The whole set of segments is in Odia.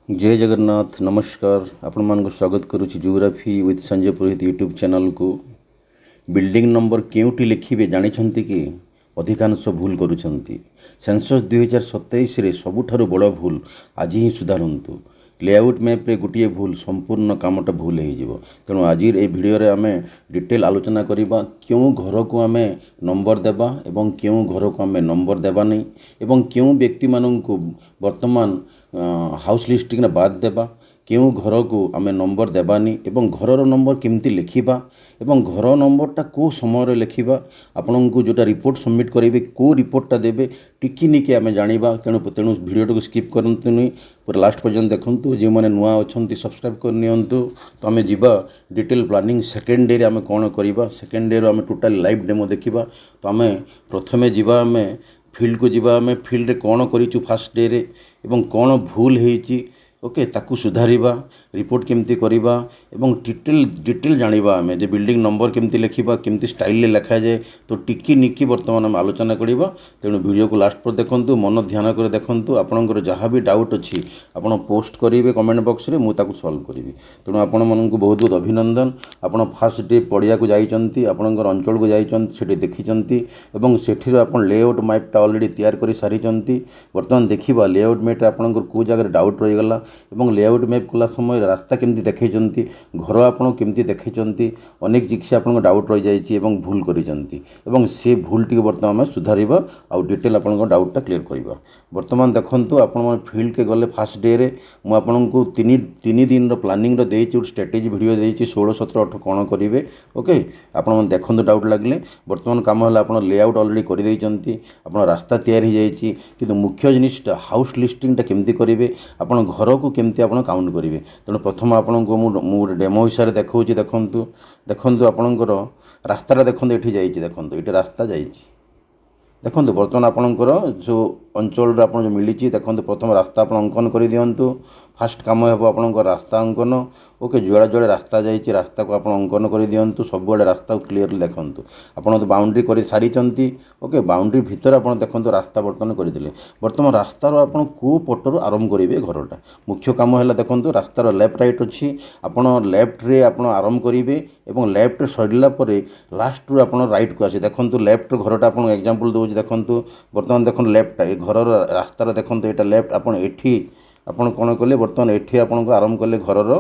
जय जगन्नाथ नमस्कार आपण मान स्वागत करुच्ची geography with Sanjay Purohit YouTube channel को। बिल्डिंग नंबर केउटी लिखिबे जानिछंती कि अधिकांश भूल करुछंती। सेंसस 2027 रे सबुठारु बड़ भूल आज ही सुधारंतु। लेआउट मैप रे गोटे भूल संपूर्ण कामटा भूल हो। तेणु आज ये भिडियो रे आमे डिटेल आलोचना करिबा क्यों घर को आमे नंबर देबा एवं क्यों घर को आमे नंबर देबा नहीं एवं क्यों व्यक्ति माननकु वर्तमान हाउस लिस्टिंग ने बाद देबा क्यों घर को आमे नंबर देबानी एवं घरर नंबर केमती लिखिबा एवं घर नंबरटा को समय लिखिबा आपन को जोटा रिपोर्ट सबमिट करेंगे को रिपोर्टटा देबे टिकी निके आमे जानिबा। तेणु तेणु भिडियो को स्किप करंतुनी पूरा लास्ट पर्यंत देखंतु। जे माने नुआ अछंती सब्सक्राइब कर नियंतु। तो आमे जिबा डिटेल प्लानिंग सेकेंड डे रे आमे कोन करिबा। सेकेंड डे रो आमे टोटल लाइव डेमो देखिबा। तो आमे प्रथमे जिबा आमे फील्ड को जिबा आमे फील्ड रे कोन करिचु फास्ट डे रे एवं कोन भूल हेची ओके ताकू सुधारिबा रिपोर्ट केमती करिबा एवं डिटेल जानिबा आमे जे बिल्डिंग नंबर केमती लिखिबा केमती स्टाइल ले लिखा जाए। तो टिकी निकी वर्तमान आम आलोचना करिबा। तेणु वीडियो को लास्ट पर देखंतु मन ध्यान कर देखंतु। आपनकर जहाँ भी डाउट अछि आपन पोस्ट करिवे कमेंट बॉक्स रे मु ताकू सॉल्व करिवि। तेणु आपण माननकु बहुत बहुत अभिनंदन। आपण फास्ट डे पड़िया को जाइचंती आपनकर अंचल को जाइचंती सेठी देखिचंती एवं सेठीर आपण लेआउट मैपटा ऑलरेडी तैयार करि सारिचंती। वर्तमान देखिबा लेआउट मैप रे आपनकर को जगह डाउट रहि गला एवं लेआउट मैप कला समय रास्ता केमती देखैचंती घर आपन केमती देखैचंती अनेक जिक्स आपन डाउट रहि जाइछि एवं भूल करिचंती एवं से भूल टी वर्तमान में सुधारिबा आ डिटेल आपन डाउटटा क्लियर करिबा। वर्तमान देखंतु आपन मन फील्ड के गले फास्ट डे रे मु आपन को तीन दिन रो प्लानिंग रो देइछि स्ट्रेटेजी वीडियो देइछि 16 17 18 कोन करिवे ओके। आपन मन देखंतु डाउट लागले वर्तमान काम हला आपन लेआउट ऑलरेडी करि दैचंती आपन रास्ता तैयार हो जाइछि किंतु मुख्य जिनिसटा हाउस लिस्टिंगटा केमती करिवे आपन घर को केमती आपन काउंट करिवे। तेणु प्रथम आपन को मु डेमो हिसाब से देखौछि देखंतु देखंतु आपनकर रास्ताटा देखंतु एठी जाइछि देखंतु एठी रास्ता जाइछि देखंतु। वर्तमान आपनकर जो अंचल आपन जो मिली देखंतु प्रथम रास्ता आपन अंकन कर दियंतु। फास्ट काम हेबो आपन रास्ता अंकन ओके। जुआड़े जुआड़े रास्ता जाइछि रास्ता को आपन अंकन कर दियंतु। सब आड़े रास्ता को क्लियरली देखंतु। आपन तो बाउंड्री कर सारिचंती ओके। बाउंड्री भीतर आपन देखंतु रास्ता वर्तमान करदिले। वर्तमान रास्तार आपन को पटरु आरंभ करिवे घरटा मुख्य काम हैला देखंतु रास्तार लेफ्ट राइट अछि आपन लेफ्ट रे आपन आरंभ करिवे एवं लेफ्ट रे सरिला परे लास्ट रू आपन राइट को आसी देखंतु लेफ्ट घरटा आपन एग्जांपल दोछि देखंतु। वर्तमान देखंतु लेफ्ट घरर रास्तार देखंतु एटा लेफ्ट आपन एठी आपन कोन कले वर्तमान एठी आपन को आरंभ कले घरर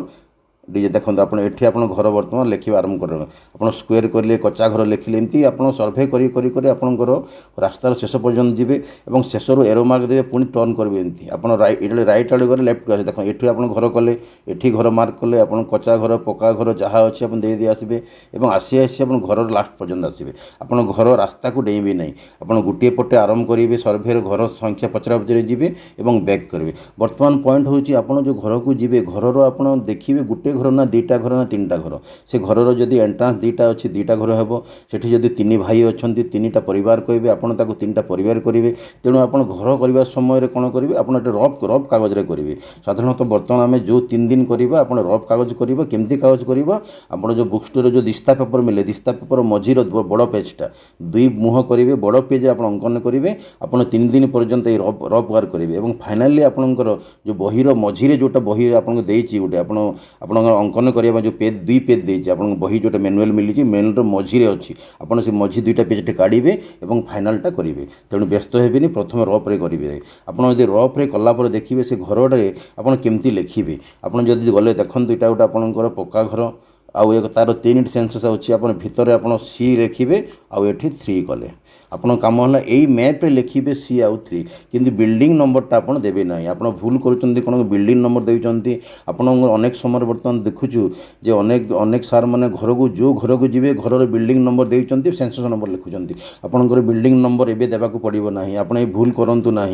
डीजे देखो आप एठी आप घर बर्तमान लिखा आरंभ कर आप स्क्वेयर करेंगे कच्चा घर लिखिले एमती आप सर्भे कर आपंकर रास्तार शेष पर्यटन जी और शेष एरो मार्क देवे पुणी टर्न करेंगे एमती आप राइट आड़े गले लेफ्ट को देख ये आप घर कले एठी घर मार्क कले आप कच्चा घर पक्का घर जहाँ अच्छे आप दे आसबे और आसी आसी आप घर लास्ट पर्यटन आसबे आप घर रास्ता को डेइबे नहीं आप गोटे पटे आरंभ करेंगे सर्भे घर संख्या पचरा पचरे जी और बैक करेंगे। बर्तमान पॉइंट हूँ आप जो घर को जी घर आप देखिए गोटे घर ना दीटा घर ना तीन घर से घरर जदि एंट्रांस दीटा अच्छी दीटा घर हे सेठी जदि तीन भाई अच्छा तीनटा परिवार कहे आपड़ ताको तीनटा परिवार करेंगे। तेणु आप घर करने समय कौन करेंगे आप रफ कागज करेंगे। साधारणतः बर्तमान आम जो 3 दिन करवा आप रफ कागज करवा केमती कागज करवा आप जो बुक स्टोर जो दिस्ता पेपर मिले दिस्ता पेपर मझीर बड़ पेजटा 2 मुह करेंगे बड़ पेज आप अंकन करेंगे आप 3 दिन पर्यंत ये रफ वर्क करेंगे और फाइनाली आपंकर जो बहीर मझीरे जोटा बही आपको देती गोटे आप अंकन करने जो पेज 2 पेज देती आप बही जो मैनुअल मिली मैनुअल मझीरे अच्छी आपड़ से मझी 2टा पेज काढ़े और फाइनालटा करेंगे। तेणु व्यस्त हेनी प्रथम रफ्रे करेंगे आपड़ जब रफ्रे कलापर देखिए से घरे आपड़ केमती लिखिए आप गले देखो यहाँ गोटे आपंकर पक्का घर आउ एक तार 3 सेंसस अच्छी आप भितर आप सी लिखिए आउ ये 3 कले आपन काम है यही मैप्रे लिखिए सी आउ 3 किंतु बिल्डिंग नंबरटा आप देवे ना आप भूल कर बिल्डिंग नंबर देते आपन अनेक समय बर्तमान देखुचु जे अनेक सार मैंने घर को जो घर को जी घर बिल्डिंग नंबर देते सेंसस नंबर लिखुंट आपंकर बिल्डिंग नंबर एवं देवाक पड़ो ना आप भूल करूँ ना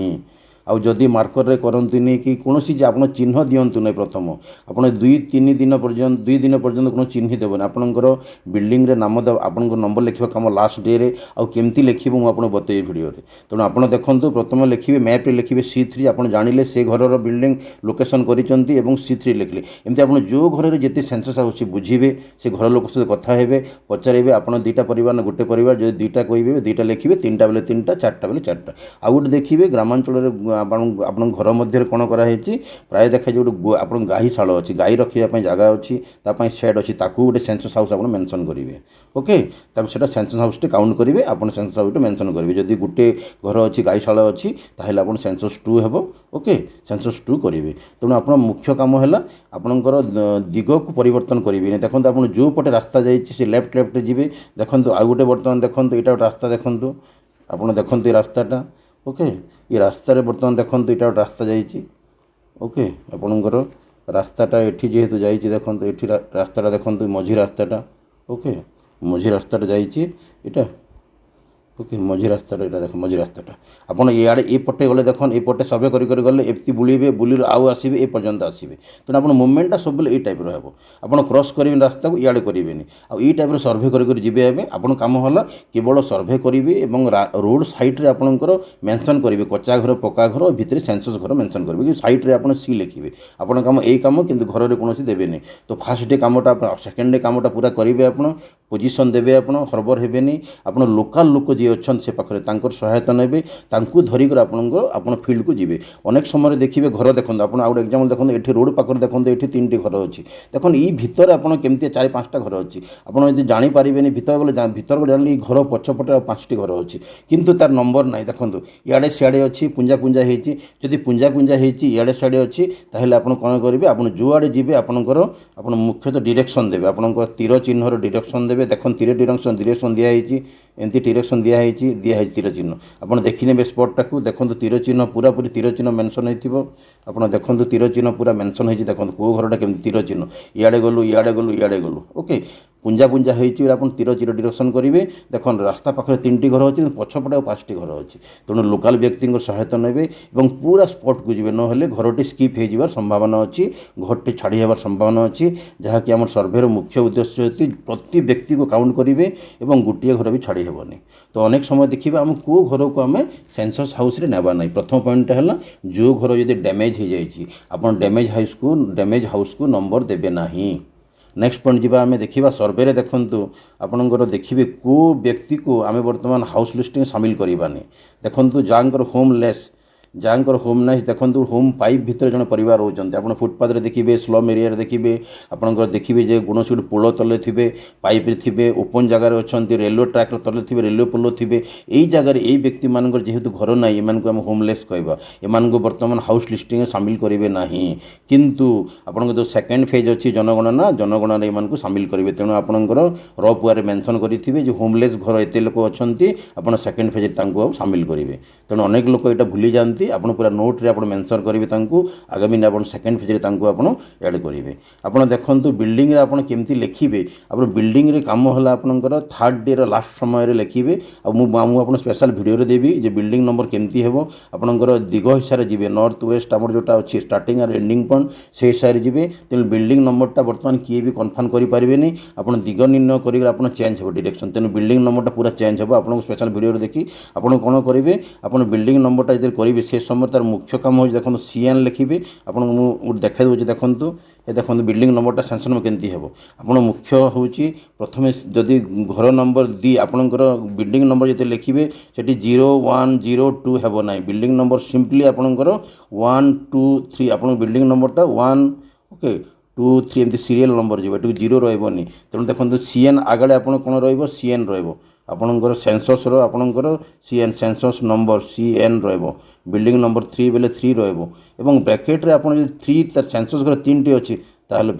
आउ जदि मार्कर रे करंतुनी कि कोनोसी जे आपन चिन्ह दियंतु नै प्रथम आपन 2-3 दिन पर्यंत कोनो चिन्ह देबन आपनकर बिल्डिंग रे नाम दे आपनकर नंबर लिखिबा काम लास्ट डे रे आउ केमती लिखिबो मु आपन बतई वीडियो रे। तेणु आपन देखंतु प्रथम लिखिबे मैप रे लिखिबे C3 आपन जानिले से घरर बिल्डिंग लोकेशन करिसंती एवं C3 लिखले एमती आपन जो घर रे जेते सेंसस आउची बुझिबे से घर लोक से कथा हेबे पचारिबे आपन 2टा परिवार ना गोटे परिवार जो 2टा कहबे 2टा लिखिबे 3टा बेले 3टा 4टा बेले 4टा आउ गोटे देखिबे ग्रामांचल रे ଆପଣଙ୍କ ଘର ମଧ୍ୟରେ କ'ଣ କରାହେଇଛି ପ୍ରାୟ ଦେଖାଯାଉଛି ଗୋଟେ ଆପଣଙ୍କ ଗାଈଶାଳ ଅଛି, ଗାଈ ରଖିବା ପାଇଁ ଜାଗା ଅଛି, ତା ପାଇଁ ସେଡ୍ ଅଛି, ତାକୁ ଗୋଟେ ସେନ୍ସସ୍ ହାଉସ୍ ଆପଣ ମେନସନ୍ କରିବେ। ଓକେ, ତାପରେ ସେଇଟା ସେନ୍ସସ୍ ହାଉସ୍ଟି କାଉଣ୍ଟ କରିବେ, ଆପଣ ସେନ୍ସସ୍ ହାଉସ୍ଟି ମେନସନ୍ କରିବେ। ଯଦି ଗୋଟେ ଘର ଅଛି ଗାଈଶାଳ ଅଛି ତାହେଲେ ଆପଣ ସେନ୍ସସ୍ 2 ହେବ। ଓକେ, ସେନ୍ସସ୍ 2 କରିବେ। ତେଣୁ ଆପଣ ମୁଖ୍ୟ କାମ ହେଲା ଆପଣଙ୍କର ଦିଗକୁ ପରିବର୍ତ୍ତନ କରିବେନି। ଦେଖନ୍ତୁ ଆପଣ ଯେଉଁ ପଟେ ରାସ୍ତା ଯାଇଛି ସେ ଲେଫ୍ଟରେ ଯିବେ। ଦେଖନ୍ତୁ ଆଉ ଗୋଟେ ବର୍ତ୍ତମାନ ଦେଖନ୍ତୁ ଏଇଟା ଗୋଟେ ରାସ୍ତା ଦେଖନ୍ତୁ, ଆପଣ ଦେଖନ୍ତୁ ଏ ରାସ୍ତାଟା। ଓକେ, ଏ ରାସ୍ତାରେ ବର୍ତ୍ତମାନ ଦେଖନ୍ତୁ ଏଇଟା ଗୋଟେ ରାସ୍ତା ଯାଇଛି। ଓକେ, ଆପଣଙ୍କର ରାସ୍ତାଟା ଏଠି ଯେହେତୁ ଯାଇଛି ଦେଖନ୍ତୁ ଏଠି ରାସ୍ତାଟା ଦେଖନ୍ତୁ ମଝି ରାସ୍ତାଟା। ଓକେ, ମଝି ରାସ୍ତାଟା ଯାଇଛି ଏଇଟା। ଓକେ, ମଝି ରାସ୍ତାଟା ଏଇଟା ଦେଖ, ମଝି ରାସ୍ତାଟା ଆପଣ ଇଆଡ଼େ ଏପଟେ ଗଲେ ଦେଖନ୍ତୁ ଏପଟେ ସର୍ଭେ କରି ଗଲେ ଏମିତି ବୁଲିବେ, ବୁଲିଲେ ଆଉ ଆସିବେ ଏ ପର୍ଯ୍ୟନ୍ତ ଆସିବେ। ତେଣୁ ଆପଣ ମୁଭମେଣ୍ଟଟା ସବୁବେଳେ ଏଇ ଟାଇପ୍ର ହେବ। ଆପଣ କ୍ରସ୍ କରିବେନି ରାସ୍ତାକୁ, ଇଆଡ଼େ କରିବେନି। ଆଉ ଏଇ ଟାଇପ୍ର ସର୍ଭେ କରି ଯିବେ ଏବେ। ଆପଣ କାମ ହେଲା କେବଳ ସର୍ଭେ କରିବେ ଏବଂ ରୋଡ଼ ସାଇଡ଼୍ରେ ଆପଣଙ୍କର ମେନସନ୍ କରିବେ କଚା ଘର, ପକ୍କା ଘର, ଭିତରେ ସେନ୍ସସ୍ ଘର ମେନସନ୍ କରିବେ କି ସାଇଡ଼୍ରେ ଆପଣ ସି ଲେଖିବେ। ଆପଣଙ୍କ କାମ ଏଇ କାମ, କିନ୍ତୁ ଘରରେ କୌଣସି ଦେବେନି। ତ ଫାର୍ଷ୍ଟ ଡେ କାମଟା, ସେକେଣ୍ଡ ଡେ କାମଟା ପୁରା କରିବେ। ଆପଣ ପୋଜିସନ୍ ଦେବେ, ଆପଣ ହର୍ବର ହେବେନି। ଆପଣ ଲୋକାଲ୍ ଲୋକ ଯିଏ ଅଛନ୍ତି ସେ ପାଖରେ ତାଙ୍କର ସହାୟତା ନେବେ, ତାଙ୍କୁ ଧରିକରି ଆପଣ ଫିଲ୍ଡକୁ ଯିବେ। ଅନେକ ସମୟରେ ଦେଖିବେ ଘର ଦେଖନ୍ତୁ, ଆପଣ ଆଉ ଗୋଟେ ଏକ୍ଜାମ୍ପଲ୍ ଦେଖନ୍ତୁ, ଏଠି ରୋଡ଼ ପାଖରେ ଦେଖନ୍ତୁ ଏଠି 3ଟି ଘର ଅଛି। ଦେଖନ୍ତୁ ଏଇ ଭିତରେ ଆପଣ କେମିତି 4-5ଟା ଘର ଅଛି। ଆପଣ ଯଦି ଜାଣିପାରିବେନି ଭିତରକୁ ଜାଣିଲେ ଏଇ ଘର ପଛପଟେ ଆଉ 5ଟି ଘର ଅଛି, କିନ୍ତୁ ତାର ନମ୍ବର ନାହିଁ। ଦେଖନ୍ତୁ ଇଆଡ଼େ ସିଆଡ଼େ ଅଛି, ପୁଞ୍ଜା ହେଇଛି। ଯଦି ପୁଞ୍ଜା ହେଇଛି ଇଆଡ଼େ ସିଆଡ଼େ ଅଛି, ତାହେଲେ ଆପଣ କ'ଣ କରିବେ, ଆପଣ ଯେଉଁଆଡ଼େ ଯିବେ ଆପଣ ମୁଖ୍ୟତଃ ଡିରେକ୍ସନ୍ ଦେବେ। ଆପଣଙ୍କ ତୀର ଚିହ୍ନର ଡିରେକ୍ସନ୍ ଦେବେ। ଦେଖନ୍ତୁ ତୀର ଡିରେକ୍ସନ୍ ଦିଆହେଇଛି, ଏମିତି ଡିରେକ୍ସନ୍ ଦିଆହେଇଛି ତୀର ଚିହ୍ନ। ଆପଣ ଦେଖିନେବେ ସ୍ପଟ୍ଟାକୁ। ଦେଖନ୍ତୁ ତୀର ଚିହ୍ନ ପୁରାପୁରି ତୀର ଚିହ୍ନ ମେନସନ୍ ହେଇଥିବ। ଆପଣ ଦେଖନ୍ତୁ ତୀର ଚିହ୍ନ ପୁରା ମେନସନ୍ ହେଇଛି। ଦେଖନ୍ତୁ କେଉଁ ଘରଟା କେମିତି ତୀର ଚିହ୍ନ, ଇଆଡ଼େ ଗଲୁ। ଓକେ, ପୁଞ୍ଜା ହେଇଛି, ଆପଣ ତୀର ଡିରେକ୍ସନ୍ କରିବେ। ଦେଖନ୍ତୁ ରାସ୍ତା ପାଖରେ 3ଟି ଘର ଅଛି, କିନ୍ତୁ ପଛପଟେ ଆଉ 5ଟି ଘର ଅଛି। ତେଣୁ ଲୋକାଲ୍ ବ୍ୟକ୍ତିଙ୍କ ସହାୟତା ନେବେ ଏବଂ ପୁରା ସ୍ପଟ୍କୁ ଯିବେ, ନହେଲେ ଘରଟି ସ୍କିପ୍ ହେଇଯିବାର ସମ୍ଭାବନା ଅଛି, ଘରଟି ଛାଡ଼ି ହେବାର ସମ୍ଭାବନା ଅଛି। ଯାହାକି ଆମର ସର୍ଭେର ମୁଖ୍ୟ ଉଦ୍ଦେଶ୍ୟ ହେଉଛି ପ୍ରତି ବ୍ୟକ୍ତିକୁ କାଉଣ୍ଟ କରିବେ ଏବଂ ଗୋଟିଏ ଘର ବି ଛାଡ଼ି ହେବନି। ତ ଅନେକ ସମୟ ଦେଖିବା ଆମେ କେଉଁ ଘରକୁ ଆମେ ସେନ୍ସସ୍ ହାଉସ୍ରେ ନେବା ନାହିଁ। ପ୍ରଥମ ପଏଣ୍ଟଟା ହେଲା ଯେଉଁ ଘର ଯଦି ଡ୍ୟାମେଜ୍ ହେଇଯାଇଛି ଆପଣ ଡ୍ୟାମେଜ୍ ହାଉସ୍କୁ ନମ୍ବର ଦେବେ ନାହିଁ। ନେକ୍ସଟ ପଏଣ୍ଟ ଯିବା, ଆମେ ଦେଖିବା ସର୍ଭେରେ ଦେଖନ୍ତୁ ଆପଣଙ୍କର ଦେଖିବେ କେଉଁ ବ୍ୟକ୍ତିକୁ ଆମେ ବର୍ତ୍ତମାନ ହାଉସ୍ ଲିଷ୍ଟିଂ ସାମିଲ କରିବାନି। ଦେଖନ୍ତୁ ଯାହାଙ୍କର ହୋମ୍ ନାହିଁ, ଦେଖନ୍ତୁ ହୋମ୍ ପାଇପ୍ ଭିତରେ ଜଣେ ପରିବାର ରହୁଛନ୍ତି। ଆପଣ ଫୁଟପାଥରେ ଦେଖିବେ, ସ୍ଲମ୍ ଏରିଆରେ ଦେଖିବେ, ଆପଣଙ୍କର ଦେଖିବେ ଯେ କୌଣସି ଗୋଟେ ପୋଲ ତଳେ ଥିବେ, ପାଇପ୍ରେ ଥିବେ, ଓପନ୍ ଜାଗାରେ ଅଛନ୍ତି, ରେଲୱେ ଟ୍ରାକ୍ର ତଳେ ଥିବେ, ରେଲୱେ ପୋଲ ଥିବେ। ଏଇ ଜାଗାରେ ଏଇ ବ୍ୟକ୍ତିମାନଙ୍କର ଯେହେତୁ ଘର ନାହିଁ, ଏମାନଙ୍କୁ ଆମେ ହୋମଲେସ୍ କହିବା। ଏମାନଙ୍କୁ ବର୍ତ୍ତମାନ ହାଉସ୍ ଲିଷ୍ଟିଂରେ ସାମିଲ କରିବେ ନାହିଁ। କିନ୍ତୁ ଆପଣଙ୍କ ଯେଉଁ ସେକେଣ୍ଡ ଫେଜ୍ ଅଛି ଜନଗଣନାରେ ଏମାନଙ୍କୁ ସାମିଲ କରିବେ। ତେଣୁ ଆପଣଙ୍କର ରଫ୍ ୱାରେ ମେନସନ୍ କରିଥିବେ ଯେ ହୋମଲେସ୍ ଘର ଏତେ ଲୋକ ଅଛନ୍ତି, ଆପଣ ସେକେଣ୍ଡ ଫେଜ୍ରେ ତାଙ୍କୁ ଆଉ ସାମିଲ କରିବେ। ତେଣୁ ଅନେକ ଲୋକ ଏଇଟା ଭୁଲିଯାଆନ୍ତି। ଆପଣ ପୁରା ନୋଟ୍ରେ ଆପଣ ମେନସନ୍ କରିବେ ତାଙ୍କୁ, ଆଗାମୀ ଆପଣ ସେକେଣ୍ଡ ଫେଜ୍ରେ ତାଙ୍କୁ ଆପଣ ଆଡ଼୍ କରିବେ। ଆପଣ ଦେଖନ୍ତୁ ବିଲ୍ଡିଂରେ ଆପଣ କେମିତି ଲେଖିବେ। ଆପଣ ବିଲ୍ଡିଂରେ କାମ ହେଲା ଆପଣଙ୍କର ଥାର୍ଡ଼ ଡେର ଲାଷ୍ଟ ସମୟରେ ଲେଖିବେ। ଆଉ ମୁଁ ଆପଣ ସ୍ପେଶାଲ୍ ଭିଡ଼ିଓରେ ଦେବି ଯେ ବିଲ୍ଡିଂ ନମ୍ବର କେମିତି ହେବ। ଆପଣଙ୍କର ଦିଗ ହିସାବରେ ଯିବେ, ନର୍ଥ ୱେଷ୍ଟ ଆମର ଯେଉଁଟା ଅଛି ଷ୍ଟାର୍ଟିଂ ଆଉ ଏଣ୍ଡିଂ ପଏଣ୍ଟ সেই ହିସାବରେ ଯିବେ। ତେଣୁ ବିଲ୍ଡିଂ ନମ୍ବରଟା ବର୍ତ୍ତମାନ କିଏ ବି କନଫର୍ମ କରିପାରିବେନି। ଆପଣ ଦିଗ ନିର୍ଣ୍ଣୟ କରିକି ଆପଣ ଚେଞ୍ଜ ହେବ ଡିରେକ୍ସନ୍। ତେଣୁ ବିଲ୍ଡିଂ ନମ୍ବରଟା ପୁରା ଚେଞ୍ଜ ହେବ। ଆପଣଙ୍କୁ ସ୍ପେଶାଲ୍ ଭିଡ଼ିଓରେ ଦେଖି ଆପଣ କ'ଣ କରିବେ, ଆପଣ ବିଲ୍ଡିଂ ନମ୍ବରଟା ଯଦି କରିବେ ସେ ସମୟରେ ତାର ମୁଖ୍ୟ କାମ ହେଉଛି ଦେଖନ୍ତୁ CN ଲେଖିବେ। ଆପଣଙ୍କୁ ମୁଁ ଦେଖାଇ ଦେଉଛି, ଦେଖନ୍ତୁ ଦେଖନ୍ତୁ ବିଲ୍ଡିଂ ନମ୍ବରଟା ସେନ୍ସନ୍ କେମିତି ହେବ। ଆପଣ ମୁଖ୍ୟ ହେଉଛି ପ୍ରଥମେ ଯଦି ଘର ନମ୍ବର ଆପଣଙ୍କର ବିଲ୍ଡିଂ ନମ୍ବର ଯେତେ ଲେଖିବେ ସେଠି 0102 ହେବ ନାହିଁ। ବିଲ୍ଡିଂ ନମ୍ବର ସିମ୍ପଲି ଆପଣଙ୍କର 1 2 3, ଆପଣଙ୍କ ବିଲ୍ଡିଂ ନମ୍ବରଟା 1 ଓକେ 2 3 ଏମିତି ସିରିଏଲ୍ ନମ୍ବର ଯିବ, ଏଠି 0 ରହିବନି। ତେଣୁ ଦେଖନ୍ତୁ CN ଆଗରେ ଆପଣ କ'ଣ ରହିବ, CN ରହିବ। ଆପଣଙ୍କର ସେନ୍ସସ୍ର ଆପଣଙ୍କର ସେନ୍ସସ୍ ନମ୍ବର CN ରହିବ। ବିଲ୍ଡିଂ ନମ୍ବର 3 ବେଲେ 3 ରହିବ ଏବଂ ବ୍ରାକେଟ୍ରେ ଆପଣ ଯଦି 3 ତାର ସେନ୍ସସ୍ ଘର 3ଟି ଅଛି ତାହେଲେ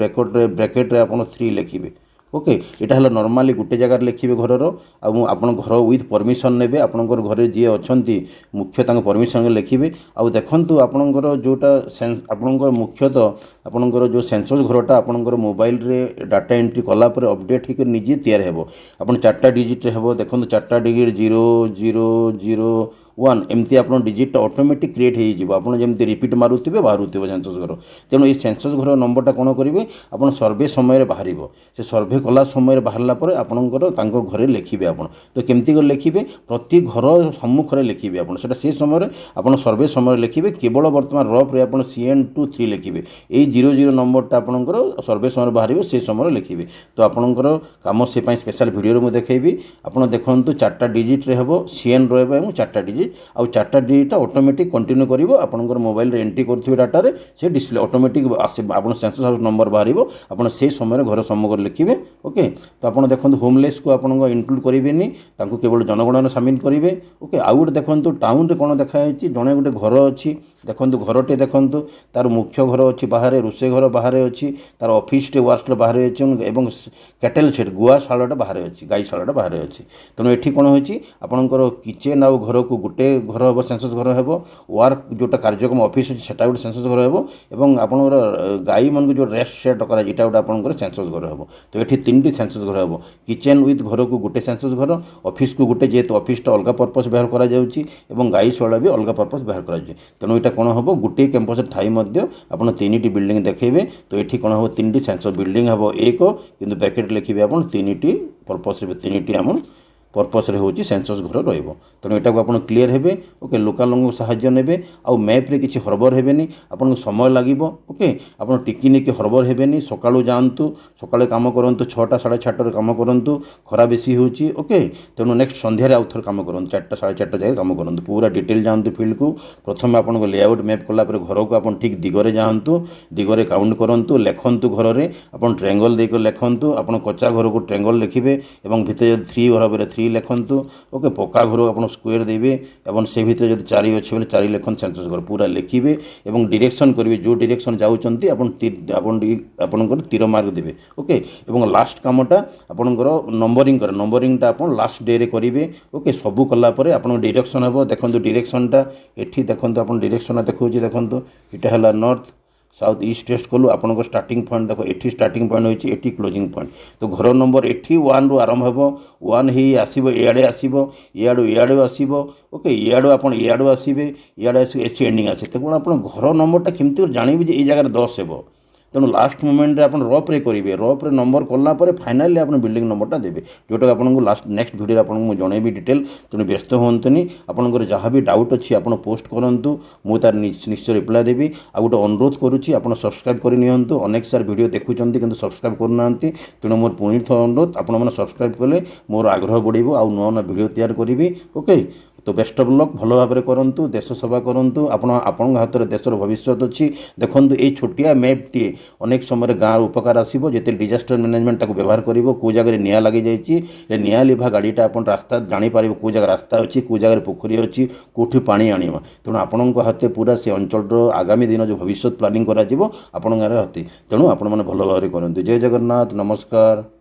ବ୍ରାକେଟ୍ରେ ଆପଣ 3 ଲେଖିବେ। ଓକେ, এটা ହେଲା ନର୍ମାଲି ଗୋଟେ ଜାଗାରେ ଲେଖିବେ ଘରର। ଆଉ ଆପଣ ଘର ୱିଥ୍ ପରମିସନ୍ ନେବେ। ଆପଣଙ୍କର ଘରେ ଯିଏ ଅଛନ୍ତି ମୁଖ୍ୟ ତାଙ୍କ ପରମିସନ୍ ଲେଖିବେ। ଆଉ ଦେଖନ୍ତୁ ଆପଣଙ୍କର ଯେଉଁଟା ଆପଣଙ୍କର ମୁଖ୍ୟତଃ ଆପଣଙ୍କର ଯେଉଁ ସେନ୍ସସ୍ ଘରଟା ଆପଣଙ୍କର ମୋବାଇଲରେ ଡାଟା ଏଣ୍ଟ୍ରି କଲା ପରେ ଅପଡ଼େଟ୍ ହେଇକି ନିଜେ ତିଆରି ହେବ। ଆପଣ 4ଟା ଡିଜିଟ୍ରେ ହେବ। ଦେଖନ୍ତୁ 4ଟା ଡିଜିଟ୍ 0 0 0 1 ଏମିତି ଆପଣ ଡିଜିଟ୍ଟା ଅଟୋମେଟିକ୍ କ୍ରିଏଟ୍ ହେଇଯିବ। ଆପଣ ଯେମିତି ରିପିଟ୍ ମାରୁଥିବେ ବାହାରୁଥିବ ସେନ୍ସସ୍ ଘର। ତେଣୁ এই ସେନ୍ସସ୍ ଘର ନମ୍ବରଟା କ'ଣ କରିବେ, ଆପଣ ସର୍ଭେ ସମୟରେ ବାହାରିବ। ସେ ସର୍ଭେ କଲା ସମୟରେ ବାହାରିଲା ପରେ ଆପଣଙ୍କର ତାଙ୍କ ଘରେ ଲେଖିବେ। ଆପଣ ତ କେମିତି କରି ଲେଖିବେ, ପ୍ରତି ଘର ସମ୍ମୁଖରେ ଲେଖିବେ। ଆପଣ ସେଟା ସେ ସମୟରେ ଆପଣ ସର୍ଭେ ସମୟରେ ଲେଖିବେ। କେବଳ ବର୍ତ୍ତମାନ ରଫ୍ରେ ଆପଣ CN 2 3 ଲେଖିବେ। ଏଇ 00 ନମ୍ବରଟା ଆପଣଙ୍କର ସର୍ଭେ ସମୟରେ ବାହାରିବ, ସେ ସମୟରେ ଲେଖିବେ। ତ ଆପଣଙ୍କର କାମ ସେ ପାଇଁ ସ୍ପେଶାଲ୍ ଭିଡ଼ିଓରେ ମୁଁ ଦେଖେଇବି। ଆପଣ ଦେଖନ୍ତୁ 4ଟା ଡିଜିଟ୍ରେ ହେବ, CN ରହିବ ଏବଂ 4ଟା ଡିଜିଟ୍ ଆଉ 4ଟା ଡିଜିଟ୍ ଅଟୋମେଟିକ୍ କଣ୍ଟିନ୍ୟू କରିବ ଆପଣଙ୍କର ମୋବାଇଲରେ ଏଣ୍ଟ୍ରି କରୁଥିବେ ଡାଟାରେ ସେ ଡିସପ୍ଲେ ଅଟୋମେଟିକ୍ ଆସିବ ଆପଣ ସେନ୍ସସ୍ ହାଉସ୍ ନମ୍ବର ବାହାରିବ ଆପଣ ସେଇ ସମୟରେ ଘର ସମ୍ମୁଖରେ ଲେଖିବେ ଓକେ। ତ ଆପଣ ଦେଖନ୍ତୁ ହୋମଲେସ୍କୁ ଆପଣଙ୍କ ଇନକ୍ଲୁଡ଼ କରିବେନି ତାଙ୍କୁ କେବଳ ଜନଗଣନାରେ ସାମିଲ କରିବେ ଓକେ। ଆଉ ଗୋଟେ ଦେଖନ୍ତୁ ଟାଉନରେ କ'ଣ ଦେଖାଯାଇଛି ଜଣେ ଗୋଟେ ଘର ଅଛି ଦେଖନ୍ତୁ ଘରଟେ ଦେଖନ୍ତୁ ତାର ମୁଖ୍ୟ ଘର ଅଛି ବାହାରେ ରୋଷେଇ ଘର ବାହାରେ ଅଛି ତାର ଅଫିସଟେ ୱାର୍କସପ୍ ବାହାରେ ଅଛି ଏବଂ କ୍ୟାଟେଲ୍ ସେଟ୍ ଗୁଆଶାଳଟା ବାହାରେ ଅଛି ଗାଈଶାଳଟା ବାହାରେ ଅଛି। ତେଣୁ ଏଠି କ'ଣ ହେଉଛି ଆପଣଙ୍କର କିଚେନ୍ ଆଉ ଘରକୁ ଗୋଟେ ଘର ହେବ ସେନ୍ସସ୍ ଘର ହେବ ୱାର୍କ ଯେଉଁଟା କାର୍ଯ୍ୟକ୍ରମ ଅଫିସ୍ ଅଛି ସେଟା ଗୋଟେ ସେନ୍ସସ୍ ଘର ହେବ ଏବଂ ଆପଣଙ୍କର ଗାଈମାନଙ୍କୁ ଯେଉଁ ରେଷ୍ଟ ସେଟ୍ କରାଯାଇଛି ଏଇଟା ଗୋଟେ ଆପଣଙ୍କର ସେନ୍ସସ୍ ଘର ହେବ। ତ ଏଠି 3ଟି ସେନ୍ସସ୍ ଘର ହେବ କିଚେନ୍ ୱିଥ୍ ଘରକୁ ଗୋଟେ ସେନ୍ସସ୍ ଘର ଅଫିସକୁ ଗୋଟେ ଯେହେତୁ ଅଫିସଟା ଅଲଗା ପର୍ପସ୍ ବ୍ୟବହାର କରାଯାଉଛି ଏବଂ ଗାଈଶାଳା ବି ଅଲଗା ପର୍ପସ୍ ବ୍ୟବହାର କରାଯାଉଛି। ତେଣୁ ଏଇଟା କ'ଣ ହେବ ଗୋଟିଏ କ୍ୟାମ୍ପସ୍ରେ ଥାଇ ମଧ୍ୟ ଆପଣ 3ଟି ବିଲ୍ଡିଂ ଦେଖାଇବେ। ତ ଏଠି କ'ଣ ହେବ 3ଟି ସେନ୍ସସ୍ ବିଲ୍ଡିଂ ହେବ 1 କିନ୍ତୁ ବ୍ରାକେଟ୍ ଲେଖିବେ ଆପଣ 3ଟି ପର୍ପସ୍ରେ 3ଟି ଆମ ପର୍ପସ୍ରେ ହେଉଛି ସେନ୍ସସ୍ ଘର ରହିବ। ତେଣୁ ଏଟାକୁ ଆପଣ କ୍ଲିୟର୍ ହେବେ ଓକେ। ଲୋକାଲଙ୍କୁ ସାହାଯ୍ୟ ନେବେ ଆଉ ମ୍ୟାପ୍ରେ କିଛି ହରବର ହେବେନି ଆପଣଙ୍କୁ ସମୟ ଲାଗିବ ଓକେ। ଆପଣ ଟିକି ନେଇକି ହରବର ହେବେନି ସକାଳୁ ଯାଆନ୍ତୁ ସକାଳେ କାମ କରନ୍ତୁ 6ଟା 6:30ରେ କାମ କରନ୍ତୁ ଖରା ବେଶୀ ହେଉଛି ଓକେ। ତେଣୁ ନେକ୍ସଟ ସନ୍ଧ୍ୟାରେ ଆଉ ଥରେ କାମ କରନ୍ତୁ 4ଟା 4:30 ଯାଏଁ କାମ କରନ୍ତୁ ପୁରା ଡିଟେଲ୍ ଯାଆନ୍ତୁ ଫିଲ୍ଡକୁ। ପ୍ରଥମେ ଆପଣଙ୍କ ଲେଆଉଟ୍ ମ୍ୟାପ୍ କଲା ପରେ ଘରକୁ ଆପଣ ଠିକ୍ ଦିଗରେ ଯାଆନ୍ତୁ ଦିଗରେ କାଉଣ୍ଟ କରନ୍ତୁ ଲେଖନ୍ତୁ ଘରରେ ଆପଣ ଟ୍ରାଙ୍ଗଲ୍ ଦେଇକି ଲେଖନ୍ତୁ ଆପଣ କଚା ଘରକୁ ଟ୍ରାଙ୍ଗଲ୍ ଲେଖିବେ ଏବଂ ଭିତରେ ଯଦି 3 ଘର ପରେ 3 ଲେଖନ୍ତୁ ଓକେ। ପକ୍କା ଘର ଆପଣ ସ୍କୋୟାର ଦେବେ ଏବଂ ସେ ଭିତରେ ଯଦି 4 ଅଛି ବୋଲେ 4 ଲେଖନ୍ତୁ ସେନ୍ସସ୍ ଘର ପୁରା ଲେଖିବେ ଏବଂ ଡିରେକ୍ସନ୍ କରିବେ ଯେଉଁ ଡିରେକ୍ସନ୍ ଯାଉଛନ୍ତି ଆପଣ ଆପଣଙ୍କର ତୀର ମାର୍କ ଦେବେ ଓକେ। ଏବଂ ଲାଷ୍ଟ କାମଟା ଆପଣଙ୍କର ନମ୍ବରିଂଟା ଆପଣ ଲାଷ୍ଟ ଡେରେ କରିବେ ଓକେ। ସବୁ କଲା ପରେ ଆପଣଙ୍କ ଡିରେକ୍ସନ୍ ହେବ ଦେଖନ୍ତୁ ଡିରେକ୍ସନ୍ଟା ଏଠି ଦେଖନ୍ତୁ ଆପଣ ଡିରେକ୍ସନ୍ଟା ଦେଖାଉଛି ଦେଖନ୍ତୁ ଏଇଟା ହେଲା ନର୍ଥ ସାଉଥ୍ ଇଷ୍ଟ ୱେଷ୍ଟ କଲୁ ଆପଣଙ୍କ ଷ୍ଟାର୍ଟିଂ ପଏଣ୍ଟ ଦେଖ ଏଠି ଷ୍ଟାର୍ଟିଂ ପଏଣ୍ଟ ହେଉଛି ଏଠି କ୍ଲୋଜିଂ ପଏଣ୍ଟ। ତ ଘର ନମ୍ବର ଏଠି 1ରୁ ଆରମ୍ଭ ହେବ 1 ହେଇ ଆସିବ ଇଆଡ଼େ ଆସିବ ଇଆଡ଼ୁ ଆସିବ ଓକେ। ଇଆଡ଼ୁ ଆପଣ ଇଆଡ଼ୁ ଆସିବେ ଇଆଡ଼େ ଆସିବେ ଏଠି ଏଣ୍ଡିଂ ଆସିବେ। ତେଣୁ ଆପଣ ଘର ନମ୍ବରଟା କେମିତି ଜାଣିବେ ଯେ ଏଇ ଜାଗାରେ 10 ହେବ। ତେଣୁ ଲାଷ୍ଟ ମୋମେଣ୍ଟରେ ଆପଣ ରଫ୍ରେ କରିବେ ରଫ୍ରେ ନମ୍ବର କଲା ପରେ ଫାଇନାଲି ଆପଣ ବିଲ୍ଡିଂ ନମ୍ବରଟା ଦେବେ ଯେଉଁଟାକି ଆପଣଙ୍କୁ ନେକ୍ସଟ ଭିଡ଼ିଓରେ ଆପଣଙ୍କୁ ମୁଁ ଜଣାଇବି ଡିଟେଲ୍। ତେଣୁ ବ୍ୟସ୍ତ ହୁଅନ୍ତୁନି ଆପଣଙ୍କର ଯାହା ବି ଡାଉଟ୍ ଅଛି ଆପଣ ପୋଷ୍ଟ କରନ୍ତୁ ମୁଁ ତାର ନିଶ୍ଚୟ ରିପ୍ଲାଏ ଦେବି। ଆଉ ଗୋଟେ ଅନୁରୋଧ କରୁଛି ଆପଣ ସବସ୍କ୍ରାଇବ୍ କରି ନିଅନ୍ତୁ ଅନେକ ସାର୍ ଭିଡ଼ିଓ ଦେଖୁଛନ୍ତି କିନ୍ତୁ ସବସ୍କ୍ରାଇବ୍ କରୁନାହାନ୍ତି। ତେଣୁ ମୋର ପୁଣି ଥର ଅନୁରୋଧ ଆପଣମାନେ ସବସ୍କ୍ରାଇବ୍ କଲେ ମୋର ଆଗ୍ରହ ବଢ଼ିବ ଆଉ ନୂଆ ନୂଆ ଭିଡ଼ିଓ ତିଆରି କରିବି ଓକେ। ତ ବେଷ୍ଟ ଅଫ୍ ଲକ୍ ଭଲ ଭାବରେ କରନ୍ତୁ ଦେଶ ସେବା କରନ୍ତୁ ଆପଣଙ୍କ ହାତରେ ଦେଶର ଭବିଷ୍ୟତ ଅଛି। ଦେଖନ୍ତୁ ଏଇ ଛୋଟିଆ ମ୍ୟାପ୍ଟିଏ ଅନେକ ସମୟରେ ଗାଁର ଉପକାର ଆସିବ ଯେତେବେଳେ ଡିଜାଷ୍ଟର ମ୍ୟାନେଜମେଣ୍ଟ ତାକୁ ବ୍ୟବହାର କରିବ କେଉଁ ଜାଗାରେ ନିଆଁ ଲାଗିଯାଇଛି ଏ ନିଆଁ ଲିଭା ଗାଡ଼ିଟା ଆପଣ ରାସ୍ତା ଜାଣିପାରିବ କେଉଁ ଜାଗା ରାସ୍ତା ଅଛି କେଉଁ ଜାଗାରେ ପୋଖରୀ ଅଛି କେଉଁଠି ପାଣି ଆଣିବ। ତେଣୁ ଆପଣଙ୍କ ହାତେ ପୁରା ସେ ଅଞ୍ଚଳର ଆଗାମୀ ଦିନ ଯେଉଁ ଭବିଷ୍ୟତ ପ୍ଲାନିଂ କରାଯିବ ଆପଣଙ୍କ ହାତେ ତେଣୁ ଆପଣମାନେ ଭଲ ଭାବରେ କରନ୍ତୁ। ଜୟ ଜଗନ୍ନାଥ ନମସ୍କାର।